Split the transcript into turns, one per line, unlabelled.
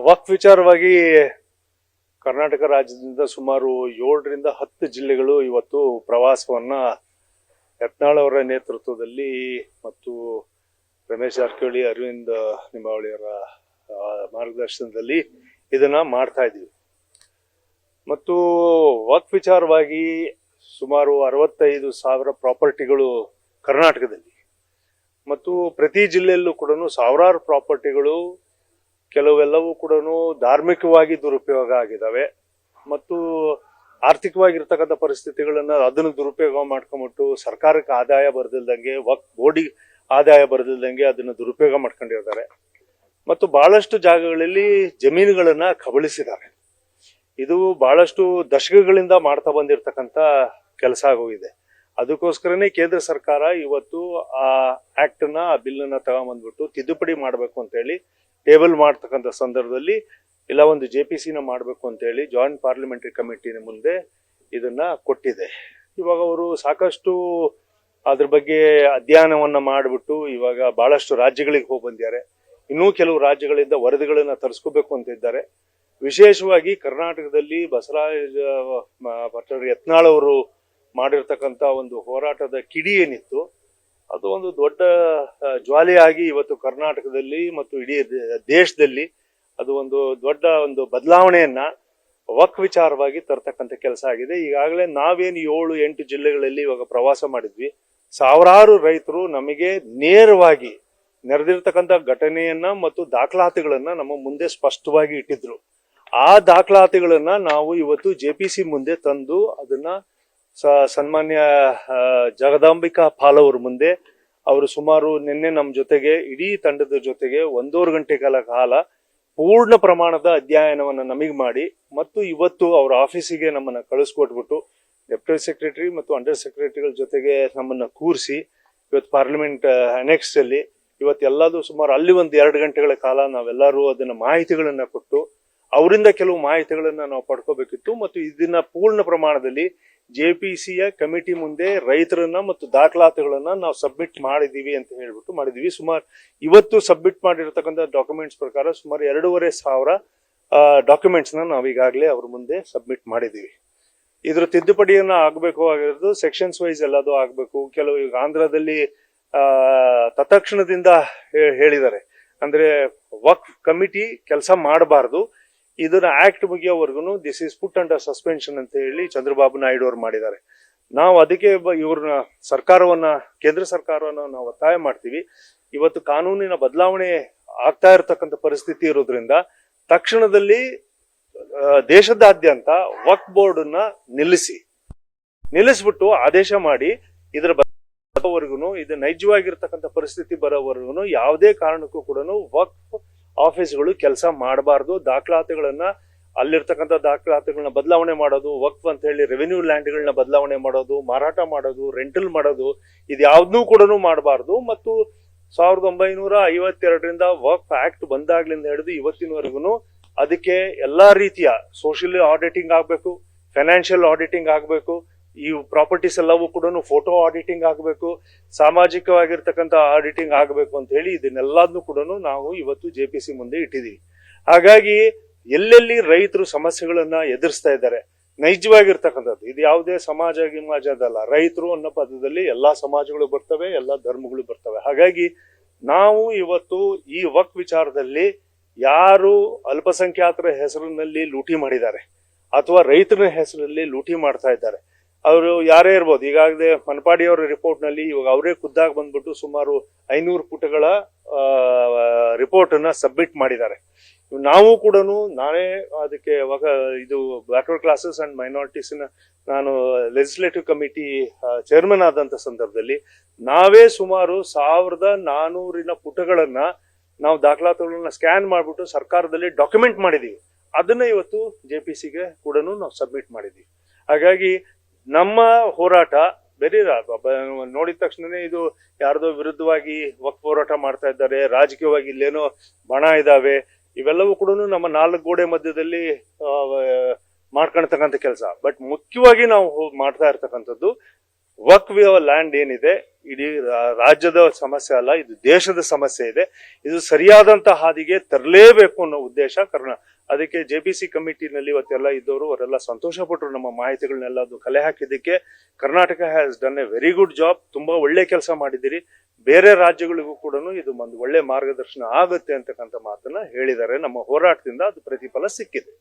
ವಕ್ಫ್ ವಿಚಾರವಾಗಿ ಕರ್ನಾಟಕ ರಾಜ್ಯದಿಂದ ಸುಮಾರು 7ರಿಂದ 10 ಜಿಲ್ಲೆಗಳು ಇವತ್ತು ಪ್ರವಾಸವನ್ನ ಯತ್ನಾಳ್ ಅವರ ನೇತೃತ್ವದಲ್ಲಿ ಮತ್ತು ರಮೇಶ್ ಜಾರಕಿಹೊಳಿ, ಅರವಿಂದ್ ಲಿಂಬಾವಳಿಯವರ ಮಾರ್ಗದರ್ಶನದಲ್ಲಿ ಇದನ್ನ ಮಾಡ್ತಾ ಇದೀವಿ. ಮತ್ತು ವಕ್ಫ್ ವಿಚಾರವಾಗಿ ಸುಮಾರು 65,000 ಪ್ರಾಪರ್ಟಿಗಳು ಕರ್ನಾಟಕದಲ್ಲಿ ಮತ್ತು ಪ್ರತಿ ಜಿಲ್ಲೆಯಲ್ಲೂ ಕೂಡ ಸಾವಿರಾರು ಪ್ರಾಪರ್ಟಿಗಳು ಕೆಲವೆಲ್ಲವೂ ಕೂಡ ಧಾರ್ಮಿಕವಾಗಿ ದುರುಪಯೋಗ ಆಗಿದ್ದಾವೆ ಮತ್ತು ಆರ್ಥಿಕವಾಗಿರ್ತಕ್ಕಂಥ ಪರಿಸ್ಥಿತಿಗಳನ್ನ ಅದನ್ನು ದುರುಪಯೋಗ ಮಾಡ್ಕೊಂಡ್ಬಿಟ್ಟು ಸರ್ಕಾರಕ್ಕೆ ಆದಾಯ ಬರದಿಲ್ದಂಗೆ, ವಕ್ಫ್ ಬೋರ್ಡಿಗೆ ಆದಾಯ ಬರದಿಲ್ದಂಗೆ ಅದನ್ನು ದುರುಪಯೋಗ ಮಾಡ್ಕೊಂಡಿರ್ತಾರೆ ಮತ್ತು ಬಹಳಷ್ಟು ಜಾಗಗಳಲ್ಲಿ ಜಮೀನುಗಳನ್ನ ಕಬಳಿಸಿದ್ದಾರೆ. ಇದು ಬಹಳಷ್ಟು ದಶಕಗಳಿಂದ ಮಾಡ್ತಾ ಬಂದಿರತಕ್ಕಂಥ ಕೆಲಸ ಆಗೋಗಿದೆ. ಅದಕ್ಕೋಸ್ಕರನೇ ಕೇಂದ್ರ ಸರ್ಕಾರ ಇವತ್ತು ಆ ಆಕ್ಟ್ ನ, ಆ ಬಿಲ್ ಅನ್ನ ತಗೊಂಡ್ಬಂದ್ಬಿಟ್ಟು ತಿದ್ದುಪಡಿ ಮಾಡಬೇಕು ಅಂತ ಹೇಳಿ ಟೇಬಲ್ ಮಾಡ್ತಕ್ಕಂಥ ಸಂದರ್ಭದಲ್ಲಿ ಇಲ್ಲ ಒಂದು JPC ಮಾಡಬೇಕು ಅಂತ ಹೇಳಿ ಜಾಯಿಂಟ್ ಪಾರ್ಲಿಮೆಂಟರಿ ಕಮಿಟಿನ ಮುಂದೆ ಇದನ್ನ ಕೊಟ್ಟಿದೆ. ಇವಾಗ ಅವರು ಸಾಕಷ್ಟು ಅದ್ರ ಬಗ್ಗೆ ಅಧ್ಯಯನವನ್ನ ಮಾಡಿಬಿಟ್ಟು ಇವಾಗ ಬಹಳಷ್ಟು ರಾಜ್ಯಗಳಿಗೆ ಹೋಗಿ ಬಂದಿದ್ದಾರೆ. ಇನ್ನೂ ಕೆಲವು ರಾಜ್ಯಗಳಿಂದ ವರದಿಗಳನ್ನ ತರಿಸ್ಕೋಬೇಕು ಅಂತ ಇದ್ದಾರೆ. ವಿಶೇಷವಾಗಿ ಕರ್ನಾಟಕದಲ್ಲಿ ಬಸವರಾಜ ಯತ್ನಾಳ್ ಅವರು ಮಾಡಿರ್ತಕ್ಕಂಥ ಒಂದು ಹೋರಾಟದ ಕಿಡಿ ಏನಿತ್ತು, ಅದು ಒಂದು ದೊಡ್ಡ ಜ್ವಾಲೆಯಾಗಿ ಇವತ್ತು ಕರ್ನಾಟಕದಲ್ಲಿ ಮತ್ತು ಇಡೀ ದೇಶದಲ್ಲಿ ಅದು ಒಂದು ದೊಡ್ಡ ಒಂದು ಬದಲಾವಣೆಯನ್ನ ವಕ್ಫ್ ವಿಚಾರವಾಗಿ ತರ್ತಕ್ಕಂಥ ಕೆಲಸ ಆಗಿದೆ. ಈಗಾಗಲೇ ನಾವೇನು 7-8 ಜಿಲ್ಲೆಗಳಲ್ಲಿ ಇವಾಗ ಪ್ರವಾಸ ಮಾಡಿದ್ವಿ. ಸಾವಿರಾರು ರೈತರು ನಮಗೆ ನೇರವಾಗಿ ನೆರೆದಿರ್ತಕ್ಕಂಥ ಘಟನೆಯನ್ನ ಮತ್ತು ದಾಖಲಾತಿಗಳನ್ನ ನಮ್ಮ ಮುಂದೆ ಸ್ಪಷ್ಟವಾಗಿ ಇಟ್ಟಿದ್ರು. ಆ ದಾಖಲಾತಿಗಳನ್ನ ನಾವು ಇವತ್ತು JPC ಮುಂದೆ ತಂದು ಅದನ್ನ ಸನ್ಮಾನ್ಯ ಜಗದಾಂಬಿಕಾ ಪಾಲ್ ಅವ್ರ ಮುಂದೆ ಅವರು ಸುಮಾರು ನಿನ್ನೆ ನಮ್ಮ ಜೊತೆಗೆ ಇಡೀ ತಂಡದ ಜೊತೆಗೆ 1.5 ಗಂಟೆ ಕಾಲ ಪೂರ್ಣ ಪ್ರಮಾಣದ ಅಧ್ಯಯನವನ್ನ ನಮಗೆ ಮಾಡಿ ಮತ್ತು ಇವತ್ತು ಅವ್ರ ಆಫೀಸಿಗೆ ನಮ್ಮನ್ನ ಕಳಿಸ್ಕೊಟ್ಬಿಟ್ಟು ಡೆಪ್ಯೂಟಿ ಸೆಕ್ರೆಟರಿ ಮತ್ತು ಅಂಡರ್ ಸೆಕ್ರೆಟರಿಗಳ ಜೊತೆಗೆ ನಮ್ಮನ್ನ ಕೂರಿಸಿ ಇವತ್ತು ಪಾರ್ಲಿಮೆಂಟ್ ಅನೆಕ್ಸ್ ಅಲ್ಲಿ ಇವತ್ತೆಲ್ಲದು ಸುಮಾರು ಅಲ್ಲಿ 1-2 ಗಂಟೆಗಳ ಕಾಲ ನಾವೆಲ್ಲರೂ ಅದನ್ನ ಮಾಹಿತಿಗಳನ್ನ ಕೊಟ್ಟು ಅವರಿಂದ ಕೆಲವು ಮಾಹಿತಿಗಳನ್ನ ನಾವು ಪಡ್ಕೋಬೇಕಿತ್ತು ಮತ್ತು ಇದನ್ನ ಪೂರ್ಣ ಪ್ರಮಾಣದಲ್ಲಿ JPCಯ ಕಮಿಟಿ ಮುಂದೆ ರೈತರನ್ನ ಮತ್ತು ದಾಖಲಾತಿಗಳನ್ನ ನಾವು ಸಬ್ಮಿಟ್ ಮಾಡಿದೀವಿ ಅಂತ ಹೇಳ್ಬಿಟ್ಟು ಮಾಡಿದೀವಿ. ಸುಮಾರು ಇವತ್ತು ಸಬ್ಮಿಟ್ ಮಾಡಿರ್ತಕ್ಕಂಥ ಡಾಕ್ಯುಮೆಂಟ್ಸ್ ಪ್ರಕಾರ ಸುಮಾರು 2,500 ಡಾಕ್ಯುಮೆಂಟ್ಸ್ ನಾವು ಈಗಾಗಲೇ ಅವ್ರ ಮುಂದೆ ಸಬ್ಮಿಟ್ ಮಾಡಿದೀವಿ. ಇದ್ರ ತಿದ್ದುಪಡಿಯನ್ನ ಆಗ್ಬೇಕು ಆಗಿರೋದು ಸೆಕ್ಷನ್ಸ್ ವೈಸ್ ಎಲ್ಲದೂ ಆಗ್ಬೇಕು. ಕೆಲವು ಈಗ ಆಂಧ್ರದಲ್ಲಿ ತತ್ಕ್ಷಣದಿಂದ ಹೇಳಿದ್ದಾರೆ, ಅಂದ್ರೆ ವಕ್ಫ್ ಕಮಿಟಿ ಕೆಲಸ ಮಾಡಬಾರ್ದು, ಇದನ್ನ ಆಕ್ಟ್ ಮುಗಿಯೋವರೆಗೂ this is put under suspension ಅಂತ ಹೇಳಿ ಚಂದ್ರಬಾಬು ನಾಯ್ಡು ಅವರು ಮಾಡಿದ್ದಾರೆ. ನಾವು ಅದಕ್ಕೆ ಇವ್ರನ್ನ ಕೇಂದ್ರ ಸರ್ಕಾರವನ್ನ ನಾವು ಒತ್ತಾಯ ಮಾಡ್ತೀವಿ. ಇವತ್ತು ಕಾನೂನಿನ ಬದಲಾವಣೆ ಆಗ್ತಾ ಇರತಕ್ಕಂಥ ಪರಿಸ್ಥಿತಿ ಇರೋದ್ರಿಂದ ತಕ್ಷಣದಲ್ಲಿ ದೇಶದಾದ್ಯಂತ ವಕ್ಫ್ ಬೋರ್ಡ್ ಅನ್ನ ನಿಲ್ಲಿಸ್ಬಿಟ್ಟು ಆದೇಶ ಮಾಡಿ ಇದರ ಬರೋವರೆಗೂ, ಇದು ನೈಜವಾಗಿರ್ತಕ್ಕಂಥ ಪರಿಸ್ಥಿತಿ ಬರೋವರೆಗೂ ಯಾವುದೇ ಕಾರಣಕ್ಕೂ ಕೂಡ ವಕ್ಫ್ ಆಫೀಸ್ಗಳು ಕೆಲಸ ಮಾಡಬಾರ್ದು. ದಾಖಲಾತಿಗಳನ್ನ ಅಲ್ಲಿರ್ತಕ್ಕಂಥ ದಾಖಲಾತಿಗಳನ್ನ ಬದಲಾವಣೆ ಮಾಡೋದು, ವಕ್ಫ್ ಅಂತ ಹೇಳಿ ರೆವೆನ್ಯೂ ಲ್ಯಾಂಡ್ಗಳನ್ನ ಬದಲಾವಣೆ ಮಾಡೋದು, ಮಾರಾಟ ಮಾಡೋದು, ರೆಂಟಲ್ ಮಾಡೋದು, ಇದು ಯಾವ್ದನ್ನೂ ಕೂಡ ಮಾಡಬಾರ್ದು. ಮತ್ತು 1952ರಿಂದ ವಕ್ಫ್ ಆಕ್ಟ್ ಬಂದಾಗ್ಲಿಂದ ಹಿಡಿದು ಇವತ್ತಿನವರೆಗೂ ಅದಕ್ಕೆ ಎಲ್ಲಾ ರೀತಿಯ ಸೋಷಿಯಲ್ ಆಡಿಟಿಂಗ್ ಆಗ್ಬೇಕು, ಫೈನಾನ್ಷಿಯಲ್ ಆಡಿಟಿಂಗ್ ಆಗ್ಬೇಕು, ಈ ಪ್ರಾಪರ್ಟೀಸ್ ಎಲ್ಲವೂ ಕೂಡ ಫೋಟೋ ಆಡಿಟಿಂಗ್ ಆಗಬೇಕು, ಸಾಮಾಜಿಕವಾಗಿರ್ತಕ್ಕಂಥ ಆಡಿಟಿಂಗ್ ಆಗಬೇಕು ಅಂತ ಹೇಳಿ ಇದನ್ನೆಲ್ಲದನ್ನು ಕೂಡ ನಾವು ಇವತ್ತು JPC ಮುಂದೆ ಇಟ್ಟಿದ್ದೀವಿ. ಹಾಗಾಗಿ ಎಲ್ಲೆಲ್ಲಿ ರೈತರು ಸಮಸ್ಯೆಗಳನ್ನ ಎದುರಿಸ್ತಾ ಇದ್ದಾರೆ, ನೈಜವಾಗಿರ್ತಕ್ಕಂಥದ್ದು, ಇದು ಯಾವುದೇ ಸಮಾಜದಲ್ಲ, ರೈತರು ಅನ್ನೋ ಪದದಲ್ಲಿ ಎಲ್ಲಾ ಸಮಾಜಗಳು ಬರ್ತವೆ, ಎಲ್ಲಾ ಧರ್ಮಗಳು ಬರ್ತವೆ. ಹಾಗಾಗಿ ನಾವು ಇವತ್ತು ಈ ವಕ್ಫ್ ವಿಚಾರದಲ್ಲಿ ಯಾರು ಅಲ್ಪಸಂಖ್ಯಾತರ ಹೆಸರಿನಲ್ಲಿ ಲೂಟಿ ಮಾಡಿದ್ದಾರೆ ಅಥವಾ ರೈತರ ಹೆಸರಲ್ಲಿ ಲೂಟಿ ಮಾಡ್ತಾ ಇದ್ದಾರೆ, ಅವರು ಯಾರೇ ಇರ್ಬೋದು. ಈಗಾಗಲೇ ಮನಪಾಡಿ ಅವರ ರಿಪೋರ್ಟ್ ನಲ್ಲಿ ಇವಾಗ ಅವರೇ ಖುದ್ದಾಗಿ ಬಂದ್ಬಿಟ್ಟು ಸುಮಾರು 500 ಪುಟಗಳ ರಿಪೋರ್ಟ್ ಅನ್ನ ಸಬ್ಮಿಟ್ ಮಾಡಿದ್ದಾರೆ. ನಾವು ಕೂಡ ನಾನೇ ಅದಕ್ಕೆ ಇದು ಬ್ಯಾಕ್ವರ್ಡ್ ಕ್ಲಾಸಸ್ ಅಂಡ್ ಮೈನಾರಿಟೀಸ್ ನಾನು ಲೆಜಿಸ್ಲೇಟಿವ್ ಕಮಿಟಿ ಚೇರ್ಮನ್ ಆದಂತ ಸಂದರ್ಭದಲ್ಲಿ ನಾವೇ ಸುಮಾರು 1,400 ಪುಟಗಳನ್ನ ನಾವು ದಾಖಲಾತಿಗಳನ್ನ ಸ್ಕ್ಯಾನ್ ಮಾಡ್ಬಿಟ್ಟು ಸರ್ಕಾರದಲ್ಲಿ ಡಾಕ್ಯುಮೆಂಟ್ ಮಾಡಿದೀವಿ. ಅದನ್ನ ಇವತ್ತು JPCಗೆ ಕೂಡ ನಾವು ಸಬ್ಮಿಟ್ ಮಾಡಿದೀವಿ. ಹಾಗಾಗಿ ನಮ್ಮ ಹೋರಾಟ ಬೇರೆ ನೋಡಿದ ತಕ್ಷಣನೇ ಇದು ಯಾರ್ದೋ ವಿರುದ್ಧವಾಗಿ ವಕ್ಫ್ ಹೋರಾಟ ಮಾಡ್ತಾ ಇದ್ದಾರೆ, ರಾಜಕೀಯವಾಗಿ ಇಲ್ಲೇನೋ ಬಣ ಇದಾವೆ, ಇವೆಲ್ಲವೂ ಕೂಡ ನಮ್ಮ 4 ಗೋಡೆ ಮಧ್ಯದಲ್ಲಿ ಮಾಡ್ಕೊಳ್ತಕ್ಕಂಥ ಕೆಲಸ. ಬಟ್ ಮುಖ್ಯವಾಗಿ ನಾವು ಮಾಡ್ತಾ ಇರ್ತಕ್ಕಂಥದ್ದು ವಕ್ಫ್ ಲ್ಯಾಂಡ್ ಏನಿದೆ ಇಡೀ ರಾಜ್ಯದ ಸಮಸ್ಯೆ ಅಲ್ಲ, ಇದು ದೇಶದ ಸಮಸ್ಯೆ ಇದೆ. ಇದು ಸರಿಯಾದಂತ ಹಾದಿಗೆ ತರಲೇಬೇಕು ಅನ್ನೋ ಉದ್ದೇಶ ಅದಕ್ಕೆ JPC ಕಮಿಟಿನಲ್ಲಿ ಇವತ್ತೆಲ್ಲ ಇದ್ದವರು ಅವರೆಲ್ಲ ಸಂತೋಷ ಪಟ್ಟರು. ನಮ್ಮ ಮಾಹಿತಿಗಳನ್ನೆಲ್ಲ ಅದು ಕಲೆ ಹಾಕಿದ್ದಕ್ಕೆ Karnataka has done a very good job. ತುಂಬಾ ಒಳ್ಳೆ ಕೆಲಸ ಮಾಡಿದಿರಿ. ಬೇರೆ ರಾಜ್ಯಗಳಿಗೂ ಕೂಡ ಇದು ಒಂದು ಒಳ್ಳೆ ಮಾರ್ಗದರ್ಶನ ಆಗುತ್ತೆ ಅಂತಕ್ಕಂಥ ಮಾತನ್ನ ಹೇಳಿದ್ದಾರೆ. ನಮ್ಮ ಹೋರಾಟದಿಂದ ಅದು ಪ್ರತಿಫಲ ಸಿಕ್ಕಿದೆ.